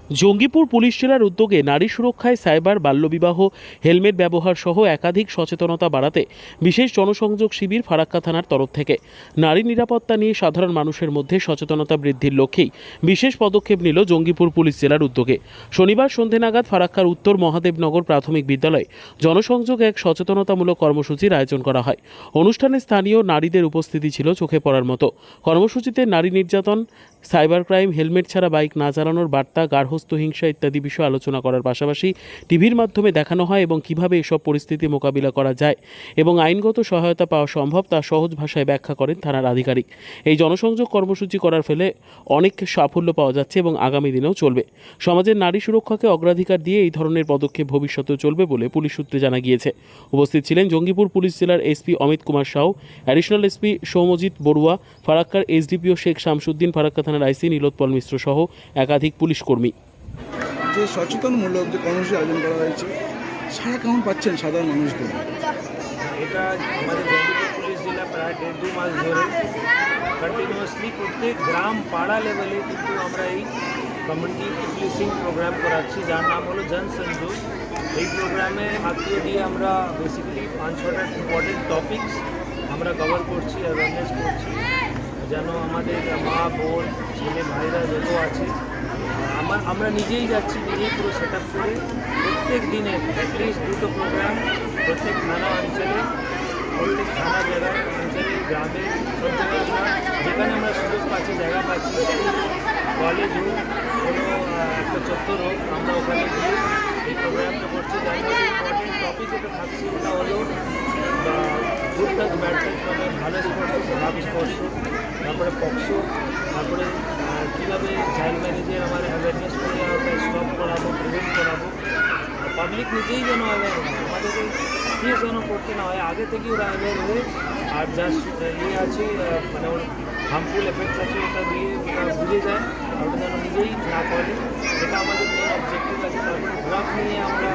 Jangipur police জেলার উদ্যোগে নারী সুরক্ষায় সাইবার বাল্যবিবাহ হেলমেট ব্যবহার সহ একাধিক সচেতনতা বাড়াতে বিশেষ জনসংযোগ শিবির ফারাক্কা থানার তরফ থেকে নারী নিরাপত্তা নিয়ে সাধারণ মানুষের মধ্যে সচেতনতা বৃদ্ধির লক্ষ্যেই বিশেষ পদক্ষেপ নিল জঙ্গিপুর পুলিশ জেলার উদ্যোগে। শনিবার সন্ধে নাগাদ ফারাক্কার উত্তর মহাদেবনগর প্রাথমিক বিদ্যালয়ে জনসংযোগ এক সচেতনতামূলক কর্মসূচির আয়োজন করা হয়। অনুষ্ঠানে স্থানীয় নারীদের উপস্থিতি ছিল চোখে পড়ার মতো। কর্মসূচিতে নারী নির্যাতন, সাইবার ক্রাইম, হেলমেট ছাড়া বাইক না চালানোর বার্তা, গার্হস্থ্য হিংসা ইত্যাদি বিষয় আলোচনা করার পাশাপাশি টিভির মাধ্যমে দেখানো হয় এবং কিভাবে এসব পরিস্থিতি মোকাবিলা করা যায় এবং আইনগত সহায়তা পাওয়া সম্ভব তা সহজ ভাষায় ব্যাখ্যা করেন থানার আধিকারিক। এই জনসংযোগ কর্মসূচি করার ফলে অনেক সাফল্য পাওয়া যাচ্ছে এবং আগামী দিনেও চলবে। সমাজের নারী সুরক্ষাকে অগ্রাধিকার দিয়ে এই ধরনের পদক্ষেপ ভবিষ্যতেও চলবে বলে পুলিশ সূত্রে জানা গিয়েছে। উপস্থিত ছিলেন জঙ্গিপুর পুলিশ জেলার SP Amit Kumar Sau, additional SP Soumajit Barua, ফারাক্কার এসডিপিও শেখ শামসুদ্দিন, ফারাক্কা থানার আইসি নীলোৎপল মিশ্র সহ একাধিক পুলিশ কর্মী। যে সচেতনমূলক যে কর্মসূচি আয়োজন করা হয়েছে, সারা কেমন পাচ্ছেন সাধারণ মানুষদের? এটা আমাদের জঙ্গিপুর পুলিশ জেলা প্রায় 1.5-2 মাস ধরে কন্টিনিউয়াসলি প্রত্যেক গ্রাম পাড়া লেভেলে কিন্তু আমরা এই কমিউনিটি পুলিশিং প্রোগ্রাম করাচ্ছি, যার নাম হলো জনসংযোগ। এই প্রোগ্রামে আত্মীয় দিয়ে আমরা বেসিক্যালি 5-6টা ইম্পর্টেন্ট টপিকস আমরা কভার করছি, অ্যাওয়ারনেস করছি, যেন আমাদের মা বোন ছেলে ভাইরা যত আছে আমরা নিজেই যাচ্ছি, নিজেই পুরো সেট আপ করে প্রত্যেক দিনে অ্যাটলিস্ট 2টো প্রোগ্রাম প্রত্যেক থানা অঞ্চলে, প্রত্যেক থানা জায়গায় অঞ্চলে, গ্রামে, সব জায়গায় আমরা যেখানে আমরা সুযোগ পাচ্ছি, জায়গা পাচ্ছি, কলেজ হোক, কোনো একটা চত্বর হোক, আমরা ওখানে গিয়ে এই প্রোগ্রামটা করছি। যার মধ্যে ইম্পর্টেন্ট টপিক যেটা থাকছে ওটা হলো গুড টাচ ব্যাড টাচ, মানে ভালো স্পর্শ খারাপ স্পর্শ, তারপরে পক্সো, তারপরে কীভাবে চাইল্ড ম্যারেজের আমার অ্যাওয়ারনেস করে ওটা স্টপ করাবো, প্রিভেন্ট করাবো। পাবলিক নিজেই যেন অ্যাওয়ার হয়, আমাদেরকে দিয়ে যেন করতে না হয়, আগে থেকেই ওরা অ্যাওয়ার হয়ে আর যা ইয়ে আছে মানে ওর হার্মফুল এফেক্টস আছে ওটা দিয়ে ওটা বুঝে যায়, ওটা যেন নিজেই না করে, এটা আমাদের মেন অবজেক্টিভ আছে। তারপরে ড্রাগ নিয়ে আমরা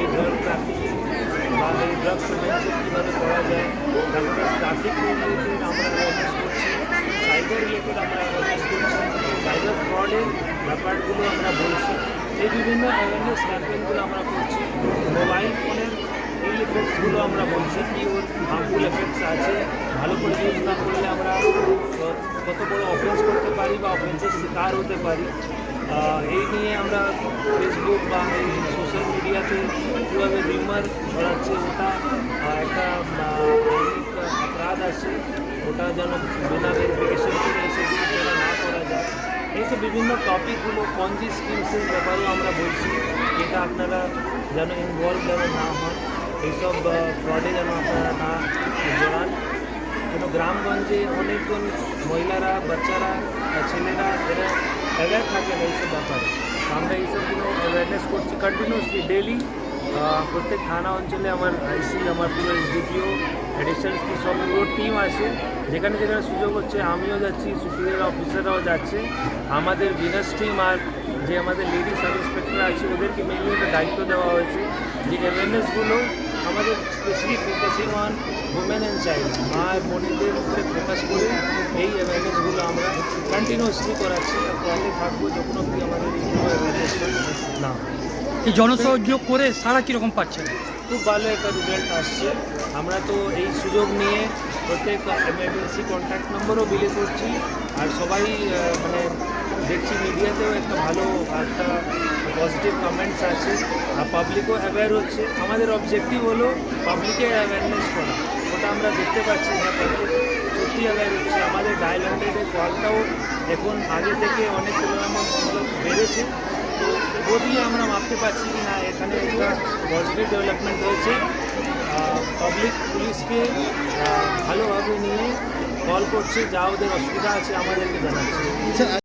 এই ড্রাগ ট্রাফিকিং বা এই ড্রাগ প্রিভেনশন কীভাবে করা যায়, তারপরে ট্রাফিক রিলেটেড আমরা অ্যাওয়ারনেস করছি, সাইবার রিলেটেড আমরা অ্যাওয়ারনেস করছি, সাইবার ফ্রডের ব্যাপারগুলো আমরা বলছি, এই বিভিন্ন অ্যাওয়ারনেস ক্যাম্পেইনগুলো আমরা করছি। মোবাইল ফোনের এই এফেক্টসগুলো আমরা বলছি কি ওর হার্মফুল এফেক্টস আছে, ভালো করে ইউজ না করলে আমরা কত বড় অফেন্স করতে পারি বা অফেন্সের শিকার হতে পারি। এই নিয়ে আমরা ফেসবুক বা এই সোশ্যাল মিডিয়াতে কীভাবে রিউমার ছড়াচ্ছে, ওটা একটা অপরাধ আছে, ওটা যেন বিনা ভেরিফিকেশন করে সেগুলো যেন না করা যায়। এইসব বিভিন্ন টপিকগুলো, পঞ্জি স্কিমসের ব্যাপারেও আমরা বলছি, এটা আপনারা যেন ইনভলভ যেন না হন, এইসব ফ্রডে যেন আপনারা না জড়ান। কেন গ্রামগঞ্জে অনেকজন মহিলারা, বাচ্চারা, ছেলেরা এরা অ্যাওয়্যার থাকে না এইসব ব্যাপারে। আমরা এইসবগুলো অ্যাওয়ারনেস করছি কন্টিনিউসলি ডেলি। প্রত্যেক থানা অঞ্চলে আমার আইসি, আমার পুরো এসডিপিও, অ্যাডিশনাল কি সব পুরো টিম আছে, যেখানে যেখানে সুযোগ হচ্ছে আমিও যাচ্ছি, সুপিরিয়র অফিসাররাও যাচ্ছে। আমাদের ভিনাস টিম আর যে আমাদের লেডি সাব ইন্সপেক্টর আছে ওদেরকে মেনলি একটা দায়িত্ব দেওয়া হয়েছে যে অ্যাওয়ারনেসগুলো আমাদের specially focusing on women and child, মা বোনেদের উপরে ফোকাস করে এই অ্যাওয়ারনেসগুলো আমরা কন্টিনিউয়াসলি করাচ্ছি আর করতে থাকবো যখন অবধি আমাদের এইগুলো অ্যাওয়ারনেসটা না। এই জনসংযোগ করে সারা কীরকম পাচ্ছেন? খুব ভালো একটা রেজাল্ট আসছে। আমরা তো এই সুযোগ নিয়ে প্রত্যেক এমার্জেন্সি কন্ট্যাক্ট নম্বরও বিলি করছি, আর সবাই মানে দেখছি মিডিয়াতেও একটা ভালো একটা পজিটিভ কমেন্টস আছে, আর পাবলিকও অ্যাওয়্যার হচ্ছে। আমাদের অবজেক্টিভ হলো পাবলিকে অ্যাওয়ারনেস করা, ওটা আমরা দেখতে পাচ্ছি না, পাবলিক সত্যি অ্যাওয়্যার হচ্ছে। আমাদের ডায়াল 100-এর কলটাও এখন আগে থেকে অনেক তুলনামূলক বেড়েছে, তো ও দিয়ে আমরা মাপতে পারছি কি না এখানে একটা পজিটিভ ডেভেলপমেন্ট হয়েছে। পাবলিক পুলিশকে ভালোভাবে নিয়ে কল করছে, যা ওদের অসুবিধা আছে আমাদেরকে জানাচ্ছে।